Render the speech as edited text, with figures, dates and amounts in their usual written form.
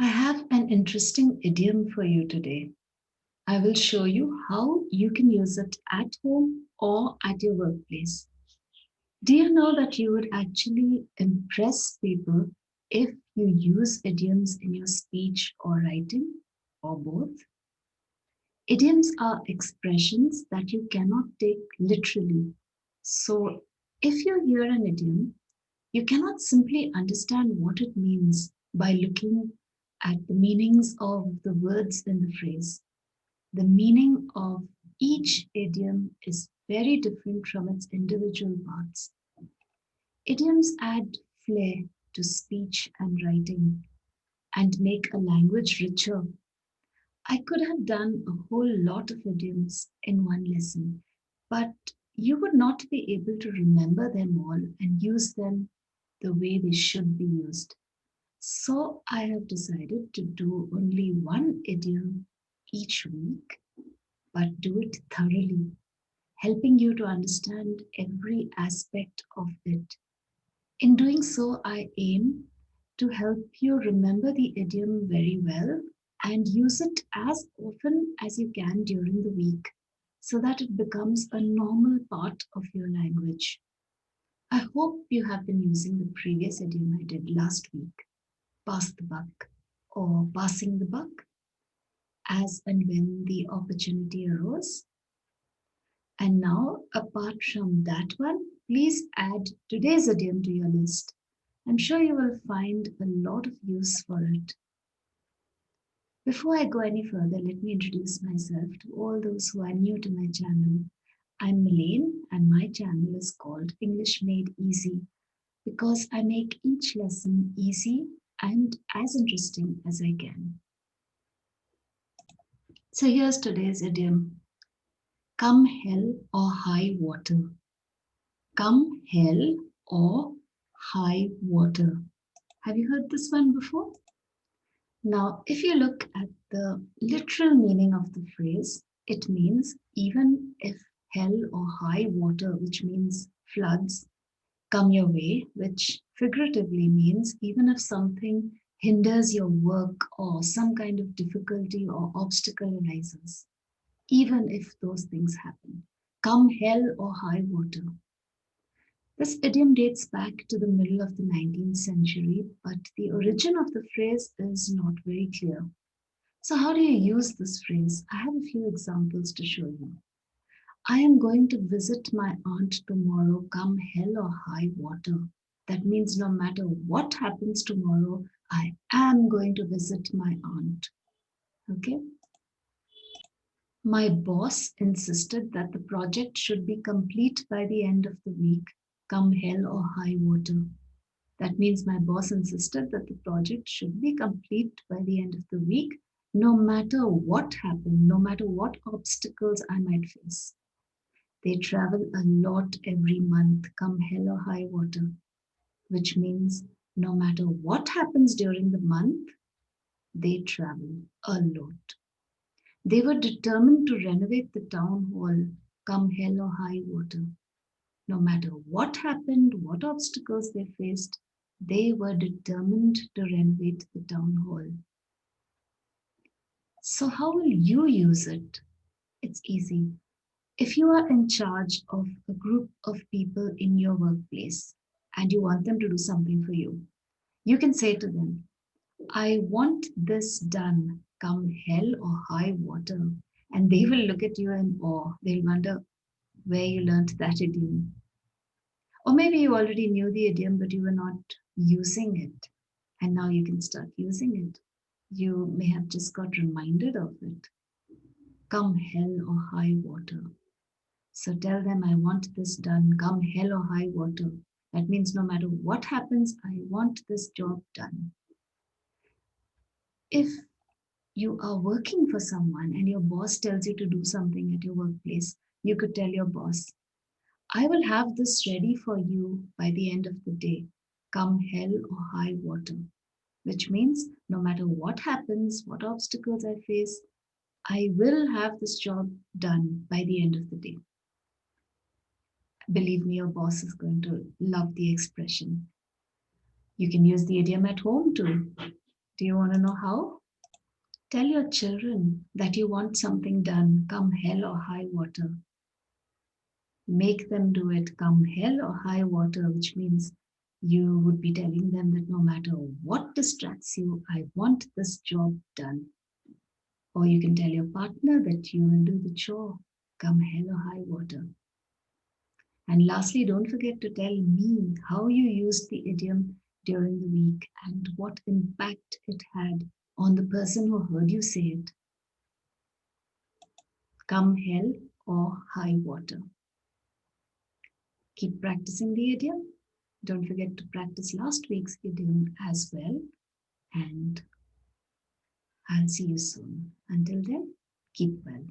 I have an interesting idiom for you today. I will show you how you can use it at home or at your workplace. Do you know that you would actually impress people if you use idioms in your speech or writing, or both? Idioms are expressions that you cannot take literally. So, if you hear an idiom, you cannot simply understand what it means by looking at the meanings of the words in the phrase. The meaning of each idiom is very different from its individual parts. Idioms add flair to speech and writing and make a language richer. I could have done a whole lot of idioms in one lesson, but you would not be able to remember them all and use them the way they should be used. So I have decided to do only one idiom each week, but do it thoroughly, helping you to understand every aspect of it. In doing so, I aim to help you remember the idiom very well and use it as often as you can during the week so that it becomes a normal part of your language. I hope you have been using the previous idiom I did last week, pass the buck or passing the buck, as and when the opportunity arose. And now, apart from that one, please add today's idiom to your list. I'm sure you will find a lot of use for it. Before I go any further, let me introduce myself to all those who are new to my channel. I'm Melaine, and my channel is called English Made Easy because I make each lesson easy and as interesting as I can. So here's today's idiom: come hell or high water. Come hell or high water. Have you heard this one before? Now, if you look at the literal meaning of the phrase, it means even if hell or high water, which means floods, come your way, which figuratively means even if something hinders your work or some kind of difficulty or obstacle arises, even if those things happen, come hell or high water. This idiom dates back to the middle of the 19th century, but the origin of the phrase is not very clear. So, how do you use this phrase? I have a few examples to show you. I am going to visit my aunt tomorrow, come hell or high water. That means no matter what happens tomorrow, I am going to visit my aunt. Okay? My boss insisted that the project should be complete by the end of the week, come hell or high water. That means my boss insisted that the project should be complete by the end of the week, no matter what happened, no matter what obstacles I might face. They travel a lot every month, come hell or high water, which means no matter what happens during the month, they travel a lot. They were determined to renovate the town hall, come hell or high water. No matter what happened, what obstacles they faced, they were determined to renovate the town hall. So, how will you use it? It's easy. If you are in charge of a group of people in your workplace and you want them to do something for you, you can say to them, I want this done, come hell or high water. And they will look at you in awe. They'll wonder where you learnt that idiom. Or maybe you already knew the idiom, but you were not using it. And now you can start using it. You may have just got reminded of it. Come hell or high water. So tell them, I want this done, come hell or high water. That means no matter what happens, I want this job done. If you are working for someone and your boss tells you to do something at your workplace, you could tell your boss, I will have this ready for you by the end of the day, come hell or high water, which means no matter what happens, what obstacles I face, I will have this job done by the end of the day. Believe me, your boss is going to love the expression. You can use the idiom at home too. Do you want to know how? Tell your children that you want something done, come hell or high water. Make them do it, come hell or high water, which means you would be telling them that no matter what distracts you, I want this job done. Or you can tell your partner that you will do the chore, come hell or high water. And lastly, don't forget to tell me how you used the idiom during the week and what impact it had on the person who heard you say it. Come hell or high water. Keep practicing the idiom. Don't forget to practice last week's idiom as well. And I'll see you soon. Until then, keep well.